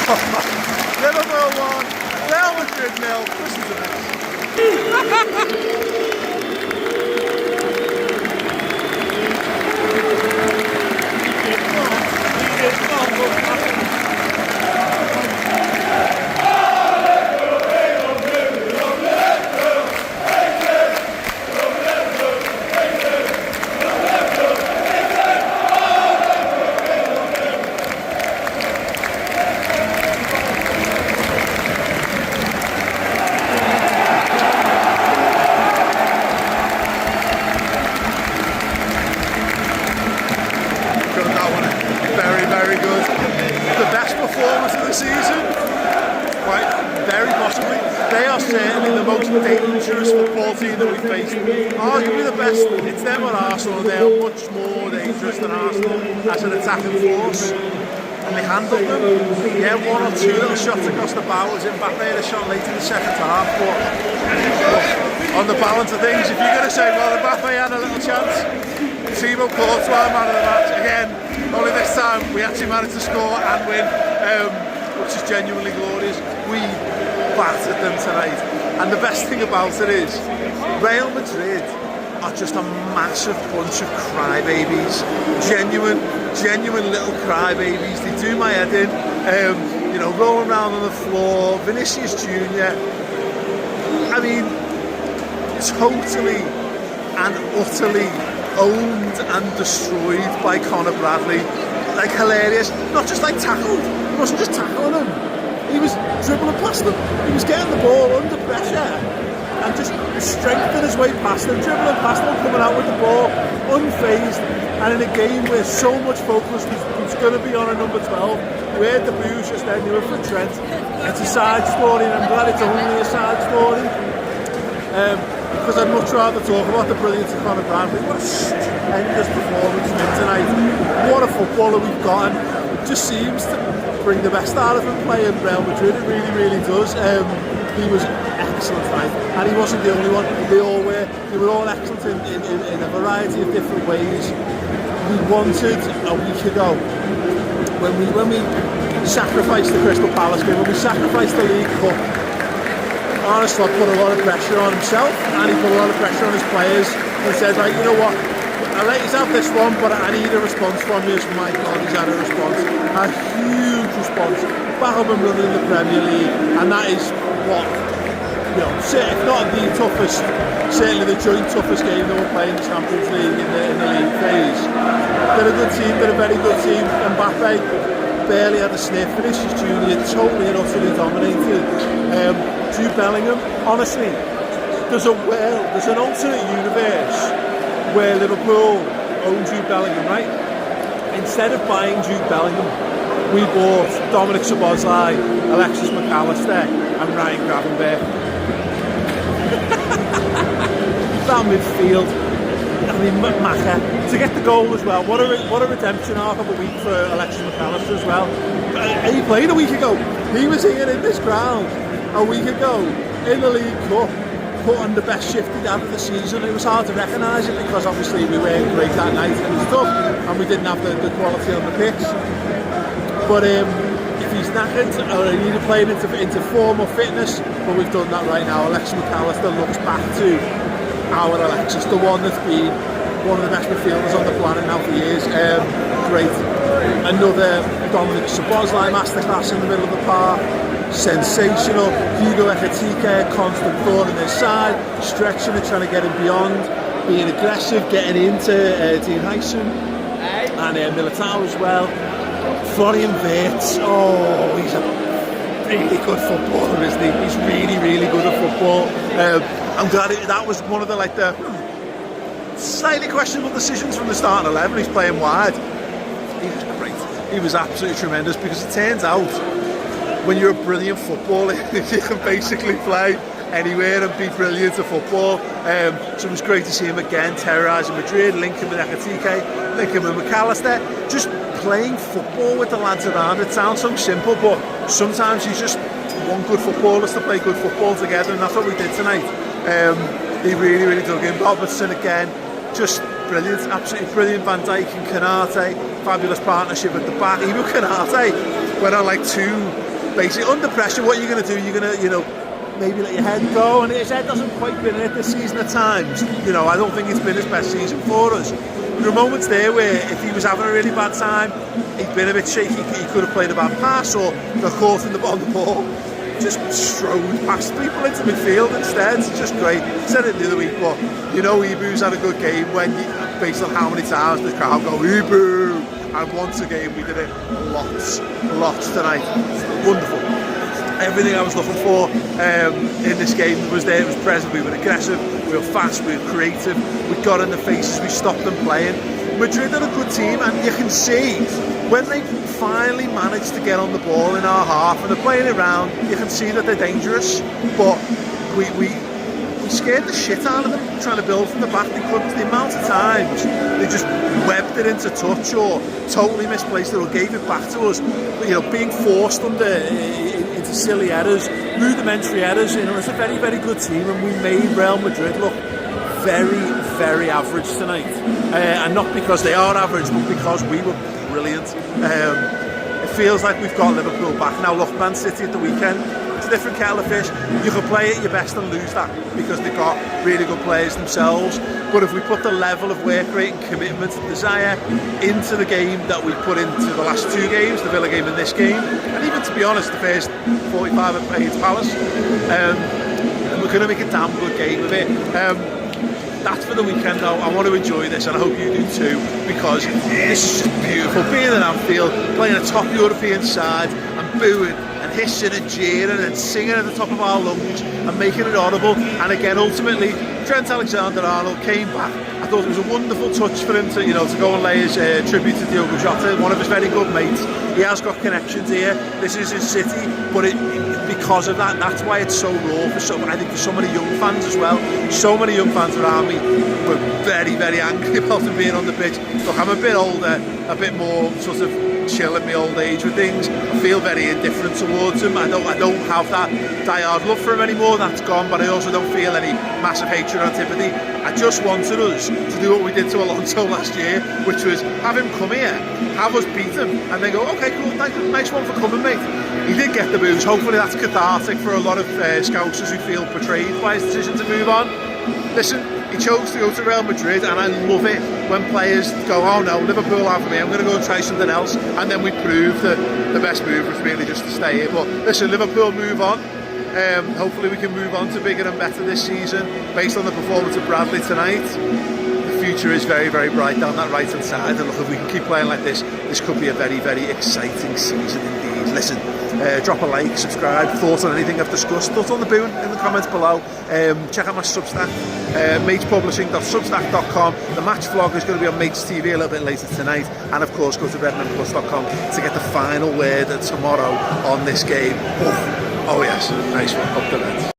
Liverpool 1, Real Madrid 0. This is the best. Very good. The best performance of the season, quite very possibly. They are certainly the most dangerous football team that we've faced. Arguably the best. It's them or Arsenal, and they are much more dangerous than Arsenal as an attacking force. And they handled them. Yeah, one or two little shots across the bow as Mbappe had a shot late in the second half. But on the balance of things, if you're going to say, well, Mbappe had a little chance, Thibaut Courtois, man of the match again. Only this time we actually managed to score and win, which is genuinely glorious. We battered them tonight, and the best thing about it is Real Madrid are just a massive bunch of crybabies, genuine little crybabies. They do my head in, you know, rolling around on the floor. Vinicius Jr. I mean, totally and utterly owned and destroyed by Conor Bradley. Like, hilarious. Not just like tackled. He wasn't just tackling him. He was dribbling past them. He was getting the ball under pressure and just strengthening his way past them, dribbling past them, coming out with the ball, unfazed. And in a game where so much focus was going to be on a number 12, you heard the boos just then, you were for Trent. It's a side story, and I'm glad it's only a side story. Because I'd much rather talk about the brilliance of Conor Bradley. What a stupendous performance from him tonight. What a footballer we've got. It just seems to bring the best out of him playing Real Madrid. It really, really does. He was excellent tonight. And he wasn't the only one. They all were. They were all excellent in a variety of different ways. We wanted a week ago, when we sacrificed the Crystal Palace game, when we sacrificed the League Cup, Arsenal put a lot of pressure on himself, and he put a lot of pressure on his players, and said, right, you know what, I'll let you have this one, but I need a response from you. My God, he's had a response, a huge response, back up and running in the Premier League, and that is what, you know, if not the toughest, certainly the joint toughest game that we're playing in the Champions League in the league phase. They're a good team, they're a very good team. Mbappe barely had a sniff. Vinicius Jr. totally and utterly dominated. Jude Bellingham, honestly, there's an alternate universe where Liverpool own Jude Bellingham, right? Instead of buying Jude Bellingham, we bought Dominic Szoboszlai, Alexis Mac Allister and Ryan Gravenberch. That midfield, I mean, Maych, to get the goal as well. What a redemption arc of a week for Alexis Mac Allister as well. He played a week ago. He was here in this ground a week ago in the League Cup, put on the best shift he'd had of the season. It was hard to recognise it because obviously we weren't great that night, and it was tough, and we didn't have the quality on the pitch. But if he's knackered or he needed playing into form or fitness, but we've done that right now. Alexis Mac Allister looks back to our Alexis, the one that's been one of the best midfielders on the planet now for years. Great. Another Dominic Szoboszlai masterclass in the middle of the park. Sensational. Hugo Ekitike, constant thorn in his side, stretching it, trying to get him beyond, being aggressive, getting into Dean Hyson and Militao as well. Florian Wirtz, oh, he's a really good footballer, isn't he? He's really, really good at football. I'm glad that was one of the slightly questionable decisions from the starting 11. He's playing wide. He was great. He was absolutely tremendous, because it turns out when you're a brilliant footballer, you can basically play anywhere and be brilliant at football. So it was great to see him again, terrorising Madrid, linking with Ekitike, linking with Mac Allister, just playing football with the lads around. It sounds so simple, but sometimes you just want good footballers to play good football together, and that's what we did tonight. He really, really dug in. Robertson again, just brilliant, absolutely brilliant. Van Dijk and Konate, fabulous partnership at the back. Even Konate went on like two basically under pressure, what you're going to do, you're going to, you know, maybe let your head go, and his head hasn't quite been in it this season at times. You know, I don't think it's been his best season for us. There are moments there where if he was having a really bad time, he'd been a bit shaky, he could have played a bad pass or got caught on the ball. Just strode past people into midfield instead. It's just great. I said it the other week, but you know, Ibu's had a good game when, based on how many times the crowd go, Ibu! And once again, we did it lots tonight. Wonderful. Everything I was looking for in this game was there, it was present. We were aggressive, we were fast, we were creative, we got in the faces, we stopped them playing. Madrid are a good team, and you can see when they finally manage to get on the ball in our half and they're playing it round, you can see that they're dangerous, but we scared the shit out of them trying to build from the back. They couldn't. The amount of times they just webbed it into touch or totally misplaced it or gave it back to us, you know, being forced into silly errors, rudimentary errors. You know, it's a very, very good team, and we made Real Madrid look very, very average tonight, and not because they are average, but because we were brilliant. It feels like we've got Liverpool back now. Look, Man City at the weekend, it's a different kettle of fish. You can play at your best and lose that because they've got really good players themselves, but if we put the level of work rate and commitment and desire into the game that we put into the last two games, the Villa game and this game, and even, to be honest, the first 45 against Palace, we're going to make a damn good game of it. That's for the weekend though. I want to enjoy this, and I hope you do too, because this is just beautiful. Being in Anfield, playing a top European side, and booing and hissing and jeering and singing at the top of our lungs and making it audible. And again, ultimately, Trent Alexander-Arnold came back. I thought it was a wonderful touch for him to, you know, to go and lay his tribute to Diogo Jota, one of his very good mates. He has got connections here. This is his city, but because of that, that's why it's so raw for so. I think for so many young fans as well. So many young fans around me were very, very angry about him being on the pitch. Look, I'm a bit older, a bit more sort of chill in my old age with things. I feel very indifferent towards him. I don't have that die-hard love for him anymore. That's gone. But I also don't feel any massive hatred or antipathy. I just wanted us to do what we did to Alonso last year, which was have him come here, have us beat him, and then go, okay, cool, nice one for coming, mate. He did get the booze. Hopefully that's cathartic for a lot of Scousers who feel betrayed by his decision to move on. Listen, he chose to go to Real Madrid, and I love it when players go, oh no, Liverpool have me, I'm going to go and try something else, and then we prove that the best move was really just to stay here. But listen, Liverpool move on. Hopefully we can move on to bigger and better this season based on the performance of Bradley tonight. The future is very, very bright down that right hand side, and look, if we can keep playing like this, this could be a very, very exciting season indeed. Listen, drop a like, subscribe, thoughts on anything I've discussed, thoughts on the booing in the comments below. Check out my Substack, maechpublishing.substack.com. The match vlog is going to be on Maech's TV a little bit later tonight, and of course go to redmenplus.com to get the final word tomorrow on this game. Oh yes, nice one, up the net.